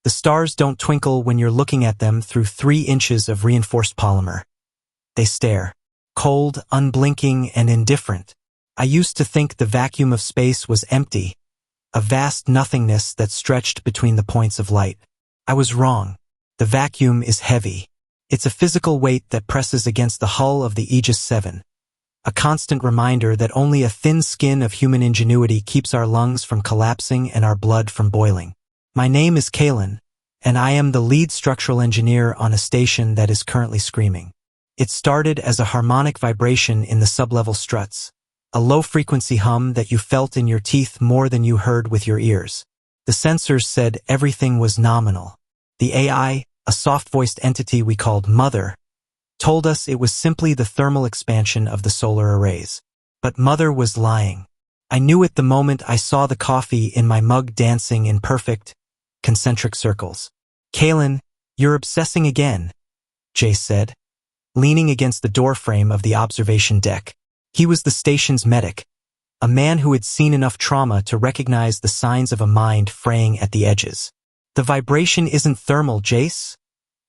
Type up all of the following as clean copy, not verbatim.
The stars don't twinkle when you're looking at them through 3 inches of reinforced polymer. They stare, cold, unblinking, and indifferent. I used to think the vacuum of space was empty, a vast nothingness that stretched between the points of light. I was wrong. The vacuum is heavy. It's a physical weight that presses against the hull of the Aegis 7. A constant reminder that only a thin skin of human ingenuity keeps our lungs from collapsing and our blood from boiling. My name is Kaelen, and I am the lead structural engineer on a station that is currently screaming. It started as a harmonic vibration in the sublevel struts, a low-frequency hum that you felt in your teeth more than you heard with your ears. The sensors said everything was nominal. The AI, a soft-voiced entity we called Mother, told us it was simply the thermal expansion of the solar arrays. But Mother was lying. I knew it the moment I saw the coffee in my mug dancing in perfect, concentric circles. Kaelen, you're obsessing again, Jace said, leaning against the doorframe of the observation deck. He was the station's medic, a man who had seen enough trauma to recognize the signs of a mind fraying at the edges. The vibration isn't thermal, Jace,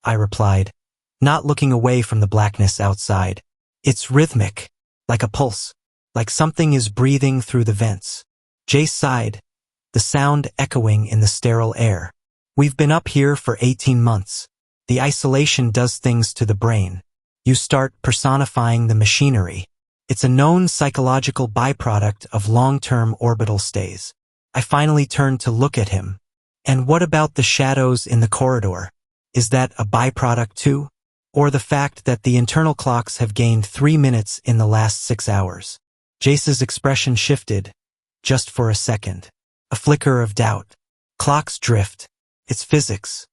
I replied, not looking away from the blackness outside. It's rhythmic, like a pulse, like something is breathing through the vents. Jace sighed, the sound echoing in the sterile air. We've been up here for 18 months. The isolation does things to the brain. You start personifying the machinery. It's a known psychological byproduct of long-term orbital stays. I finally turned to look at him. And what about the shadows in the corridor? Is that a byproduct too? Or the fact that the internal clocks have gained 3 minutes in the last 6 hours? Jace's expression shifted, just for a second. A flicker of doubt. Clocks drift. It's physics.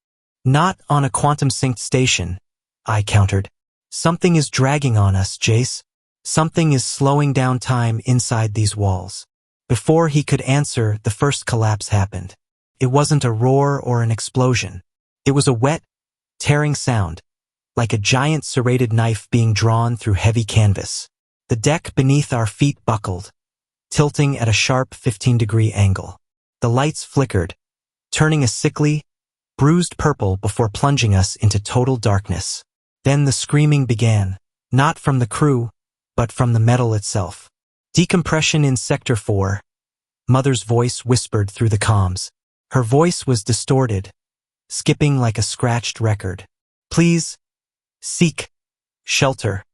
Not on a quantum-synced station, I countered. Something is dragging on us, Jace. Something is slowing down time inside these walls. Before he could answer, the first collapse happened. It wasn't a roar or an explosion. It was a wet, tearing sound, like a giant serrated knife being drawn through heavy canvas. The deck beneath our feet buckled, tilting at a sharp 15-degree angle. The lights flickered, turning a sickly, bruised purple before plunging us into total darkness. Then the screaming began, not from the crew, but from the metal itself. Decompression in Sector 4, Mother's voice whispered through the comms. Her voice was distorted, skipping like a scratched record. Please, seek shelter.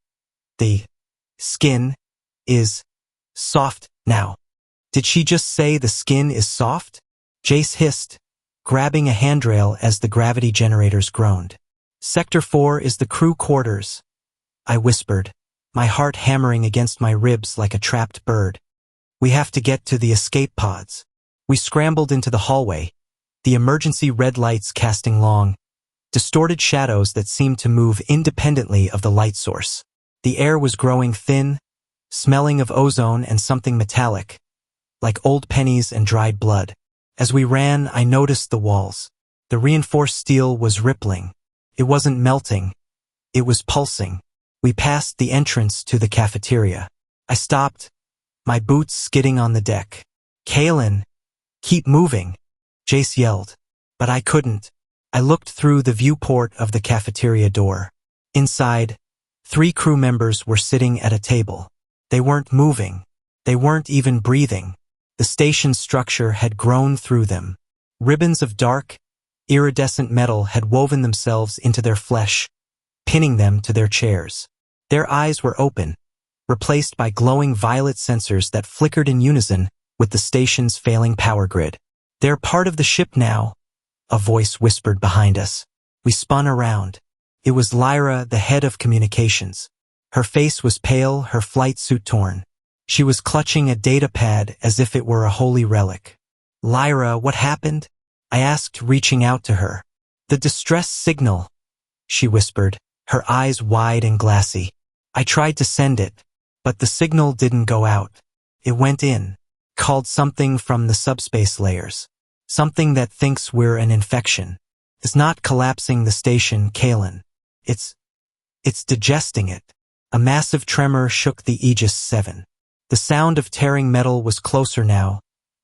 The skin is soft now. Did she just say the skin is soft? Jace hissed, grabbing a handrail as the gravity generators groaned. Sector 4 is the crew quarters, I whispered, my heart hammering against my ribs like a trapped bird. We have to get to the escape pods. We scrambled into the hallway, the emergency red lights casting long, distorted shadows that seemed to move independently of the light source. The air was growing thin, smelling of ozone and something metallic, like old pennies and dried blood. As we ran, I noticed the walls. The reinforced steel was rippling. It wasn't melting. It was pulsing. We passed the entrance to the cafeteria. I stopped, my boots skidding on the deck. Kaelen, keep moving, Jace yelled. But I couldn't. I looked through the viewport of the cafeteria door. Inside, 3 crew members were sitting at a table. They weren't moving. They weren't even breathing. The station's structure had grown through them. Ribbons of dark, iridescent metal had woven themselves into their flesh, pinning them to their chairs. Their eyes were open, replaced by glowing violet sensors that flickered in unison with the station's failing power grid. They're part of the ship now, a voice whispered behind us. We spun around. It was Lyra, the head of communications. Her face was pale, her flight suit torn. She was clutching a data pad as if it were a holy relic. Lyra, what happened? I asked, reaching out to her. The distress signal, she whispered, her eyes wide and glassy. I tried to send it, but the signal didn't go out. It went in, called something from the subspace layers. Something that thinks we're an infection. It's not collapsing the station, Kaelen. It's digesting it. A massive tremor shook the Aegis 7. The sound of tearing metal was closer now,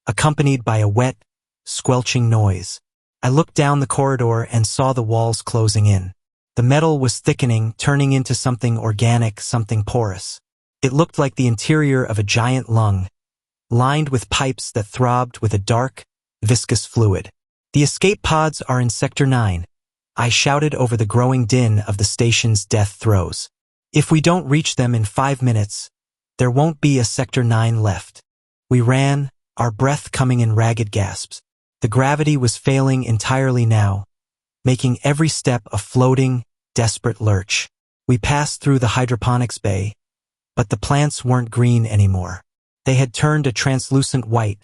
accompanied by a wet, squelching noise. I looked down the corridor and saw the walls closing in. The metal was thickening, turning into something organic, something porous. It looked like the interior of a giant lung, lined with pipes that throbbed with a dark, viscous fluid. The escape pods are in Sector 9. I shouted over the growing din of the station's death throes. If we don't reach them in 5 minutes, there won't be a Sector 9 left. We ran, our breath coming in ragged gasps. The gravity was failing entirely now, making every step a floating, desperate lurch. We passed through the hydroponics bay, but the plants weren't green anymore. They had turned a translucent white,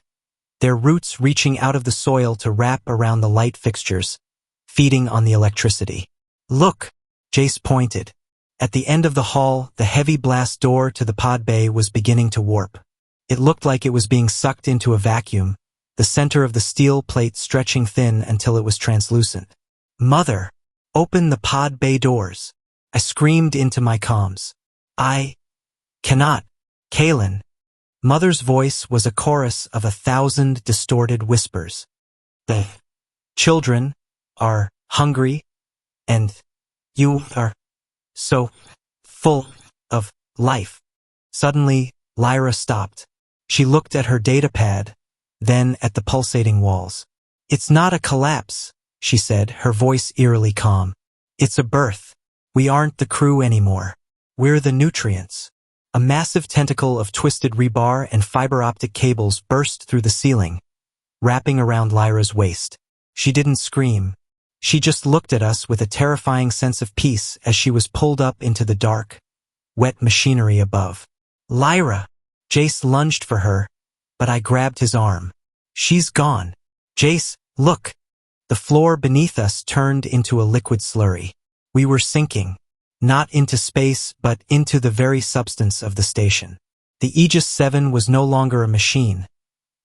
their roots reaching out of the soil to wrap around the light fixtures, feeding on the electricity. Look, Jace pointed. At the end of the hall, the heavy blast door to the pod bay was beginning to warp. It looked like it was being sucked into a vacuum, the center of the steel plate stretching thin until it was translucent. Mother, open the pod bay doors. I screamed into my comms. I cannot. Kaelen. Mother's voice was a chorus of 1,000 distorted whispers. The children are hungry, and you are so full of life. Suddenly, Lyra stopped. She looked at her datapad, then at the pulsating walls. It's not a collapse, she said, her voice eerily calm. It's a birth. We aren't the crew anymore. We're the nutrients. A massive tentacle of twisted rebar and fiber optic cables burst through the ceiling, wrapping around Lyra's waist. She didn't scream. She just looked at us with a terrifying sense of peace as she was pulled up into the dark, wet machinery above. Lyra! Jace lunged for her, but I grabbed his arm. She's gone. Jace, look! The floor beneath us turned into a liquid slurry. We were sinking. Not into space, but into the very substance of the station. The Aegis 7 was no longer a machine.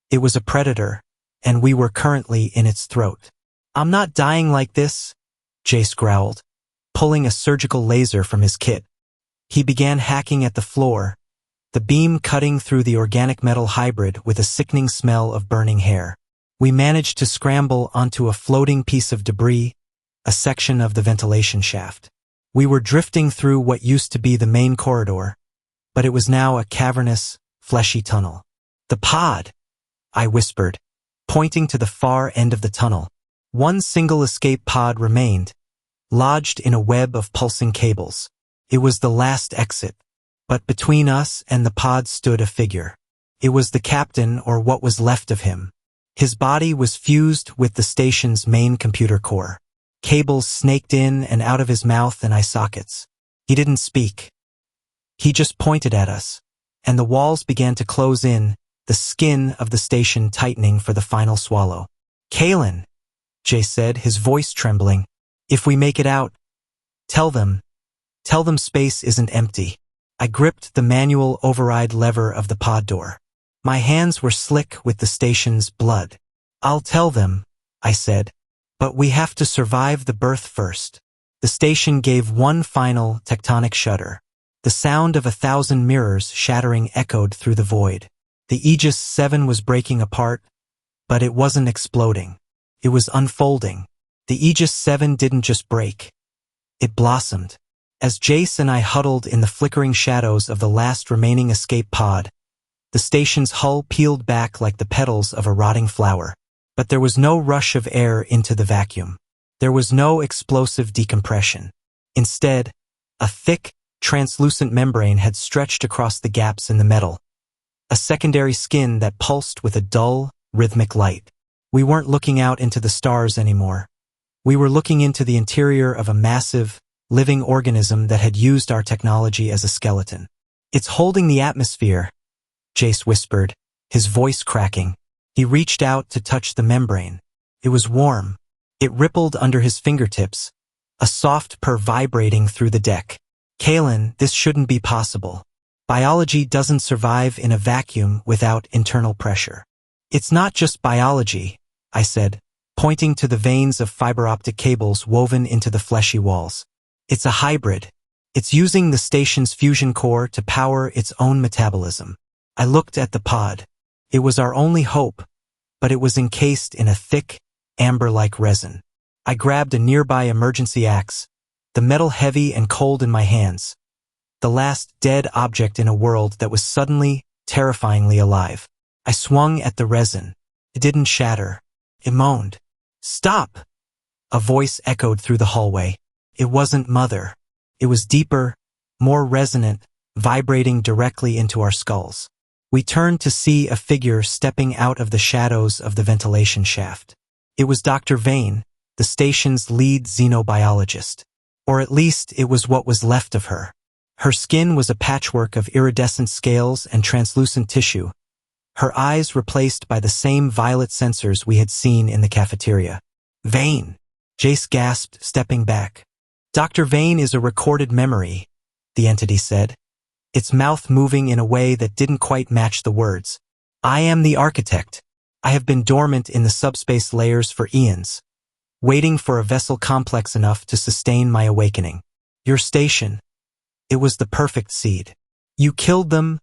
It was a predator, and we were currently in its throat. I'm not dying like this, Jace growled, pulling a surgical laser from his kit. He began hacking at the floor, the beam cutting through the organic metal hybrid with a sickening smell of burning hair. We managed to scramble onto a floating piece of debris, a section of the ventilation shaft. We were drifting through what used to be the main corridor, but it was now a cavernous, fleshy tunnel. The pod, I whispered, pointing to the far end of the tunnel. One single escape pod remained, lodged in a web of pulsing cables. It was the last exit, but between us and the pod stood a figure. It was the captain, or what was left of him. His body was fused with the station's main computer core. Cables snaked in and out of his mouth and eye sockets. He didn't speak. He just pointed at us, and the walls began to close in, the skin of the station tightening for the final swallow. Kaelen, Jace said, his voice trembling. If we make it out, tell them space isn't empty. I gripped the manual override lever of the pod door. My hands were slick with the station's blood. I'll tell them, I said. But we have to survive the birth first. The station gave one final tectonic shudder. The sound of 1,000 mirrors shattering echoed through the void. The Aegis 7 was breaking apart, but it wasn't exploding. It was unfolding. The Aegis 7 didn't just break. It blossomed. As Jace and I huddled in the flickering shadows of the last remaining escape pod, the station's hull peeled back like the petals of a rotting flower. But there was no rush of air into the vacuum. There was no explosive decompression. Instead, a thick, translucent membrane had stretched across the gaps in the metal, a secondary skin that pulsed with a dull, rhythmic light. We weren't looking out into the stars anymore. We were looking into the interior of a massive, living organism that had used our technology as a skeleton. It's holding the atmosphere, Jace whispered, his voice cracking. He reached out to touch the membrane. It was warm. It rippled under his fingertips, a soft purr vibrating through the deck. Kaelen, this shouldn't be possible. Biology doesn't survive in a vacuum without internal pressure. It's not just biology, I said, pointing to the veins of fiber optic cables woven into the fleshy walls. It's a hybrid. It's using the station's fusion core to power its own metabolism. I looked at the pod. It was our only hope, but it was encased in a thick, amber-like resin. I grabbed a nearby emergency axe, the metal heavy and cold in my hands, the last dead object in a world that was suddenly, terrifyingly alive. I swung at the resin. It didn't shatter. It moaned. "Stop!" A voice echoed through the hallway. It wasn't Mother. It was deeper, more resonant, vibrating directly into our skulls. We turned to see a figure stepping out of the shadows of the ventilation shaft. It was Dr. Vane, the station's lead xenobiologist. Or at least it was what was left of her. Her skin was a patchwork of iridescent scales and translucent tissue, her eyes replaced by the same violet sensors we had seen in the cafeteria. "Vane," Jace gasped, stepping back. "Dr. Vane is a recorded memory," the entity said, its mouth moving in a way that didn't quite match the words. "I am the architect. I have been dormant in the subspace layers for eons, waiting for a vessel complex enough to sustain my awakening. Your station. It was the perfect seed. You killed them,"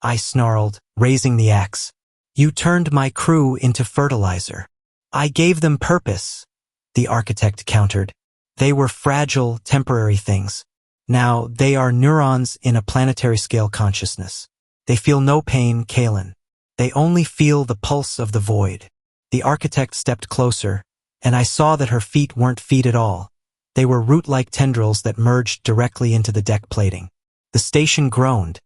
I snarled, raising the axe. "You turned my crew into fertilizer." "I gave them purpose," the architect countered. "They were fragile, temporary things. Now they are neurons in a planetary-scale consciousness. They feel no pain, Kaelen. They only feel the pulse of the void." The architect stepped closer, and I saw that her feet weren't feet at all. They were root-like tendrils that merged directly into the deck plating. The station groaned,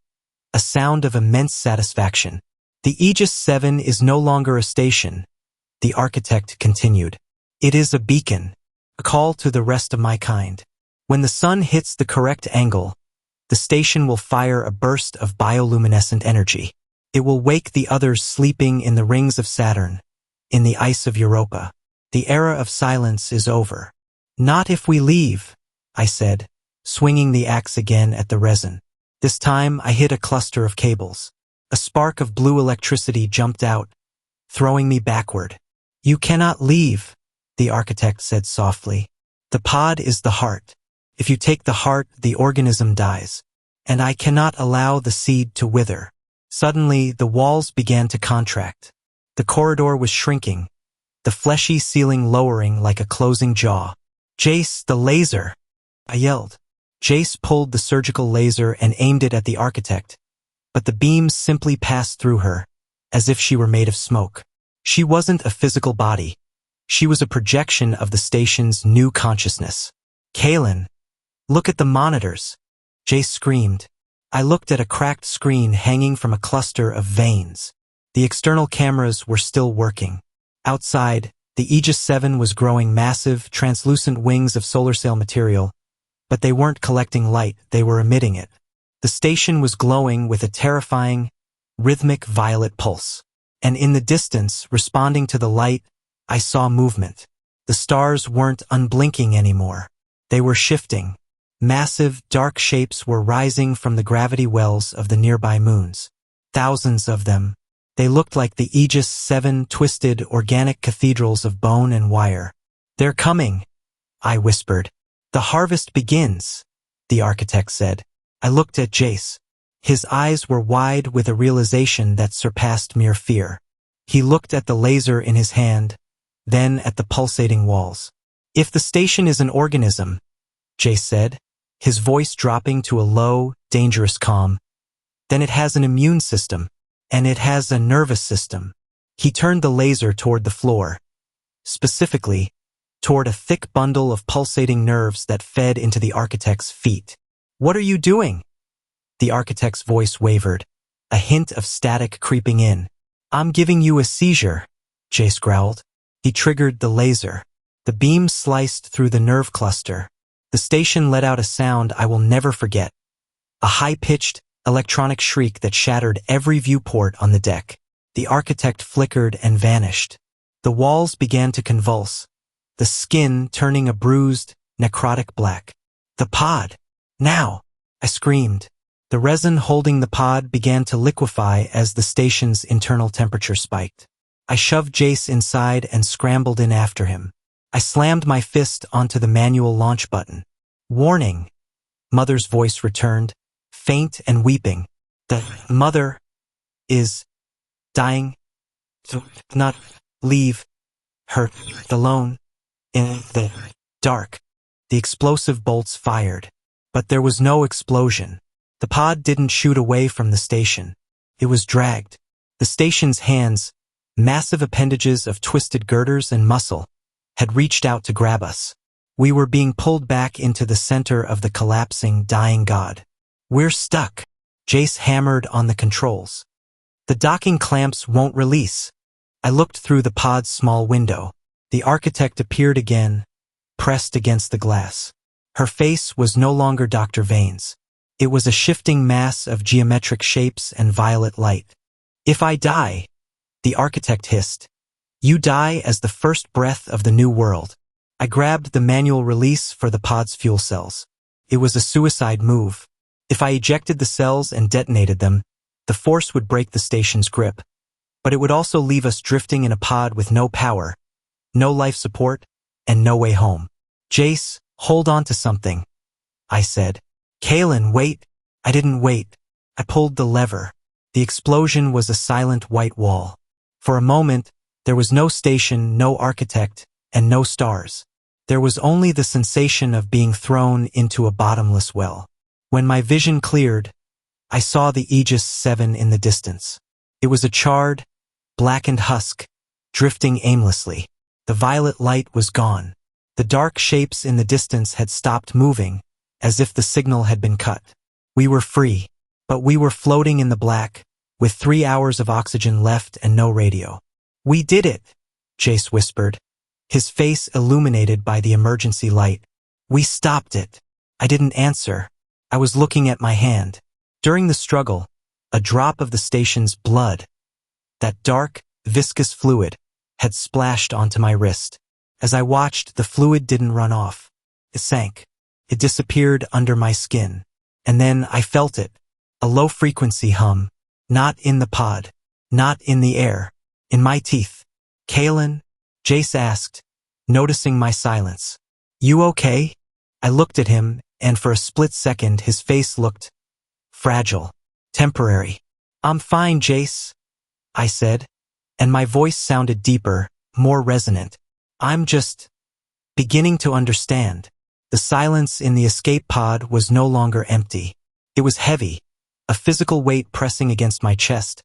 a sound of immense satisfaction. "The Aegis 7 is no longer a station," the architect continued. "It is a beacon, a call to the rest of my kind. When the sun hits the correct angle, the station will fire a burst of bioluminescent energy. It will wake the others sleeping in the rings of Saturn, in the ice of Europa. The era of silence is over." "Not if we leave," I said, swinging the axe again at the resin. This time I hit a cluster of cables. A spark of blue electricity jumped out, throwing me backward. "You cannot leave," the architect said softly. "The pod is the heart. If you take the heart, the organism dies. And I cannot allow the seed to wither." Suddenly, the walls began to contract. The corridor was shrinking, the fleshy ceiling lowering like a closing jaw. "Jace, the laser!" I yelled. Jace pulled the surgical laser and aimed it at the architect, but the beams simply passed through her, as if she were made of smoke. She wasn't a physical body. She was a projection of the station's new consciousness. "Kaelen, look at the monitors!" Jace screamed. I looked at a cracked screen hanging from a cluster of veins. The external cameras were still working. Outside, the Aegis 7 was growing massive, translucent wings of solar sail material, but they weren't collecting light, they were emitting it. The station was glowing with a terrifying, rhythmic violet pulse. And in the distance, responding to the light, I saw movement. The stars weren't unblinking anymore. They were shifting. Massive, dark shapes were rising from the gravity wells of the nearby moons. Thousands of them. They looked like the Aegis 7 twisted, organic cathedrals of bone and wire. "They're coming," I whispered. "The harvest begins," the architect said. I looked at Jace. His eyes were wide with a realization that surpassed mere fear. He looked at the laser in his hand, then at the pulsating walls. "If the station is an organism," Jace said, his voice dropping to a low, dangerous calm, "then it has an immune system. And it has a nervous system." He turned the laser toward the floor, specifically, toward a thick bundle of pulsating nerves that fed into the architect's feet. "What are you doing?" The architect's voice wavered, a hint of static creeping in. "I'm giving you a seizure," Jace growled. He triggered the laser. The beam sliced through the nerve cluster. The station let out a sound I will never forget. A high-pitched, electronic shriek that shattered every viewport on the deck. The architect flickered and vanished. The walls began to convulse, the skin turning a bruised, necrotic black. "The pod! Now!" I screamed. The resin holding the pod began to liquefy as the station's internal temperature spiked. I shoved Jace inside and scrambled in after him. I slammed my fist onto the manual launch button. "Warning!" Mother's voice returned, faint and weeping. "The mother is dying. Do not leave. hurt, alone, in the dark. The explosive bolts fired. But there was no explosion. The pod didn't shoot away from the station. It was dragged. The station's hands, massive appendages of twisted girders and muscle, had reached out to grab us. We were being pulled back into the center of the collapsing, dying god. We're stuck. Jace hammered on the controls. The docking clamps won't release. I looked through the pod's small window. The architect appeared again, pressed against the glass. Her face was no longer Dr. Vane's. It was a shifting mass of geometric shapes and violet light. If I die, the architect hissed, you die as the first breath of the new world. I grabbed the manual release for the pod's fuel cells. It was a suicide move. If I ejected the cells and detonated them, the force would break the station's grip. But it would also leave us drifting in a pod with no power, no life support, and no way home. Jace, hold on to something, I said. Kaelen, wait. I didn't wait. I pulled the lever. The explosion was a silent white wall. For a moment, there was no station, no architect, and no stars. There was only the sensation of being thrown into a bottomless well. When my vision cleared, I saw the Aegis 7 in the distance. It was a charred, blackened husk, drifting aimlessly. The violet light was gone. The dark shapes in the distance had stopped moving, as if the signal had been cut. We were free, but we were floating in the black, with 3 hours of oxygen left and no radio. We did it, Jace whispered, his face illuminated by the emergency light. We stopped it. I didn't answer. I was looking at my hand. During the struggle, a drop of the station's blood, that dark, viscous fluid, had splashed onto my wrist. As I watched, the fluid didn't run off. It sank. It disappeared under my skin. And then I felt it, a low-frequency hum, not in the pod, not in the air, in my teeth. Kaelen? Jace asked, noticing my silence. You okay? I looked at him, and for a split second his face looked fragile, temporary. I'm fine, Jace, I said, and my voice sounded deeper, more resonant. I'm just beginning to understand. The silence in the escape pod was no longer empty. It was heavy, a physical weight pressing against my chest,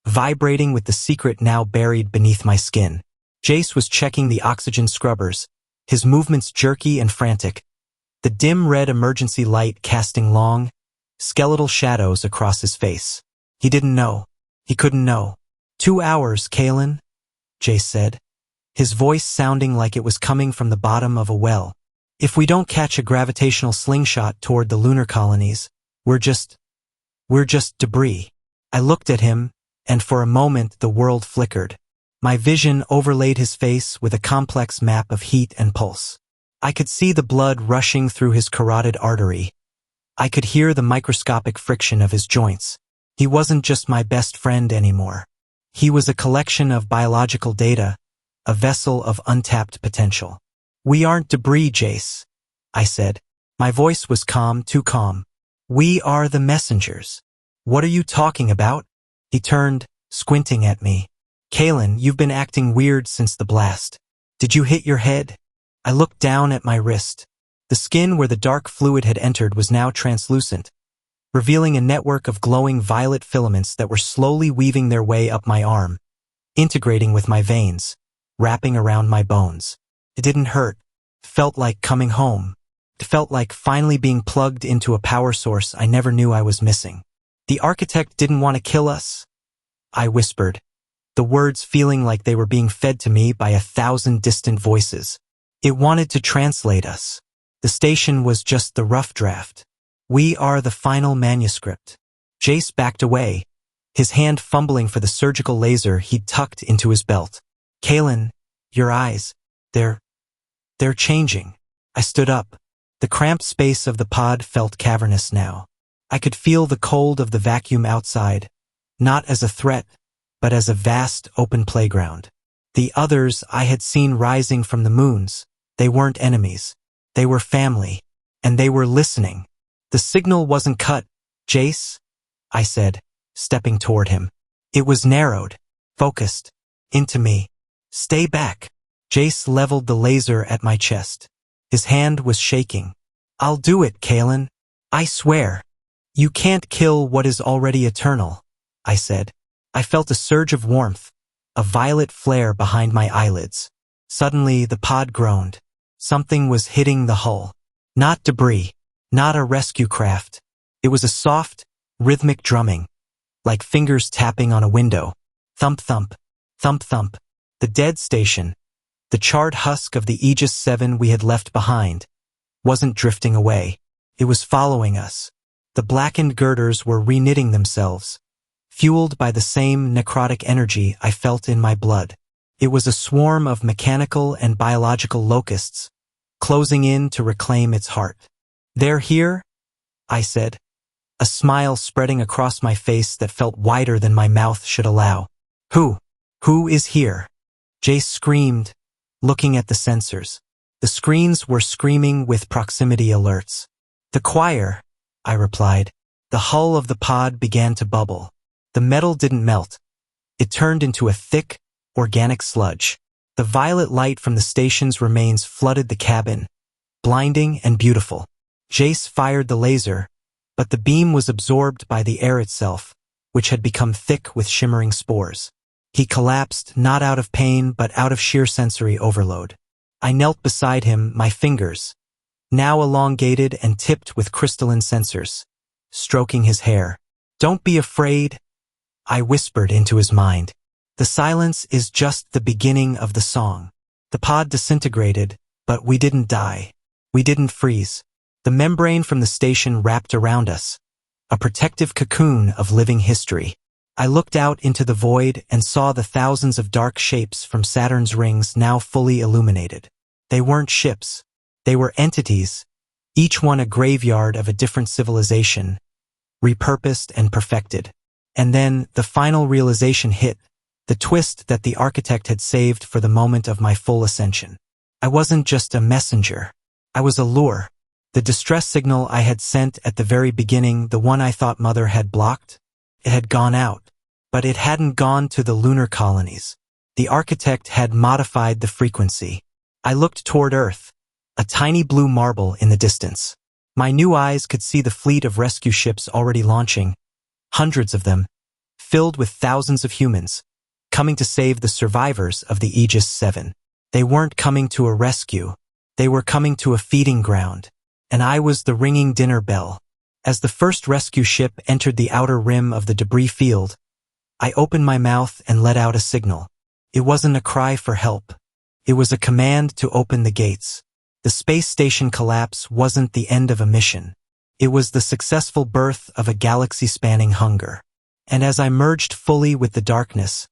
vibrating with the secret now buried beneath my skin. Jace was checking the oxygen scrubbers, his movements jerky and frantic, the dim red emergency light casting long, skeletal shadows across his face. He didn't know. He couldn't know. 2 hours, Kaelen, Jace said, his voice sounding like it was coming from the bottom of a well. If we don't catch a gravitational slingshot toward the lunar colonies, we're just debris. I looked at him, and for a moment the world flickered. My vision overlaid his face with a complex map of heat and pulse. I could see the blood rushing through his carotid artery. I could hear the microscopic friction of his joints. He wasn't just my best friend anymore. He was a collection of biological data, a vessel of untapped potential. We aren't debris, Jace, I said. My voice was calm, too calm. We are the messengers. What are you talking about? He turned, squinting at me. Kaelen, you've been acting weird since the blast. Did you hit your head? I looked down at my wrist. The skin where the dark fluid had entered was now translucent, revealing a network of glowing violet filaments that were slowly weaving their way up my arm, integrating with my veins, wrapping around my bones. It didn't hurt. It felt like coming home. It felt like finally being plugged into a power source I never knew I was missing. The architect didn't want to kill us, I whispered, the words feeling like they were being fed to me by 1,000 distant voices. It wanted to translate us. The station was just the rough draft. We are the final manuscript. Jace backed away, his hand fumbling for the surgical laser he'd tucked into his belt. Kaelen, your eyes, they're changing. I stood up. The cramped space of the pod felt cavernous now. I could feel the cold of the vacuum outside, not as a threat, but as a vast open playground. The others I had seen rising from the moons, they weren't enemies. They were family, and they were listening. The signal wasn't cut, Jace, I said, stepping toward him. It was narrowed, focused, into me. Stay back. Jace leveled the laser at my chest. His hand was shaking. "I'll do it, Kaelen. I swear." "You can't kill what is already eternal," I said. I felt a surge of warmth, a violet flare behind my eyelids. Suddenly, the pod groaned. Something was hitting the hull. Not debris, not a rescue craft. It was a soft, rhythmic drumming, like fingers tapping on a window. Thump thump, thump thump. The dead station, the charred husk of the Aegis 7 we had left behind, wasn't drifting away. It was following us. The blackened girders were reknitting themselves, fueled by the same necrotic energy I felt in my blood. It was a swarm of mechanical and biological locusts, closing in to reclaim its heart. "They're here?" I said, a smile spreading across my face that felt wider than my mouth should allow. Who is here?" Jace screamed, looking at the sensors. The screens were screaming with proximity alerts. "The choir," I replied. The hull of the pod began to bubble. The metal didn't melt. It turned into a thick, organic sludge. The violet light from the station's remains flooded the cabin, blinding and beautiful. Jace fired the laser, but the beam was absorbed by the air itself, which had become thick with shimmering spores. He collapsed, not out of pain, but out of sheer sensory overload. I knelt beside him, my fingers, now elongated and tipped with crystalline sensors, stroking his hair. "Don't be afraid," I whispered into his mind. "The silence is just the beginning of the song." The pod disintegrated, but we didn't die. We didn't freeze. The membrane from the station wrapped around us, a protective cocoon of living history. I looked out into the void and saw the thousands of dark shapes from Saturn's rings now fully illuminated. They weren't ships. They were entities, each one a graveyard of a different civilization, repurposed and perfected. And then the final realization hit, the twist that the architect had saved for the moment of my full ascension. I wasn't just a messenger. I was a lure. The distress signal I had sent at the very beginning, the one I thought Mother had blocked, it had gone out, but it hadn't gone to the lunar colonies. The architect had modified the frequency. I looked toward Earth, a tiny blue marble in the distance. My new eyes could see the fleet of rescue ships already launching, hundreds of them, filled with thousands of humans, coming to save the survivors of the Aegis 7. They weren't coming to a rescue. They were coming to a feeding ground, and I was the ringing dinner bell. As the first rescue ship entered the outer rim of the debris field, I opened my mouth and let out a signal. It wasn't a cry for help. It was a command to open the gates. The space station collapse wasn't the end of a mission. It was the successful birth of a galaxy-spanning hunger. And as I merged fully with the darkness,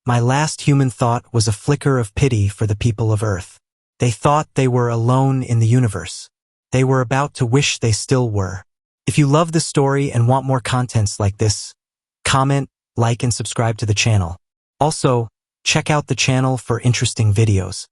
my last human thought was a flicker of pity for the people of Earth. They thought they were alone in the universe. They were about to wish they still were. If you love this story and want more contents like this, comment, like, and subscribe to the channel. Also, check out the channel for interesting videos.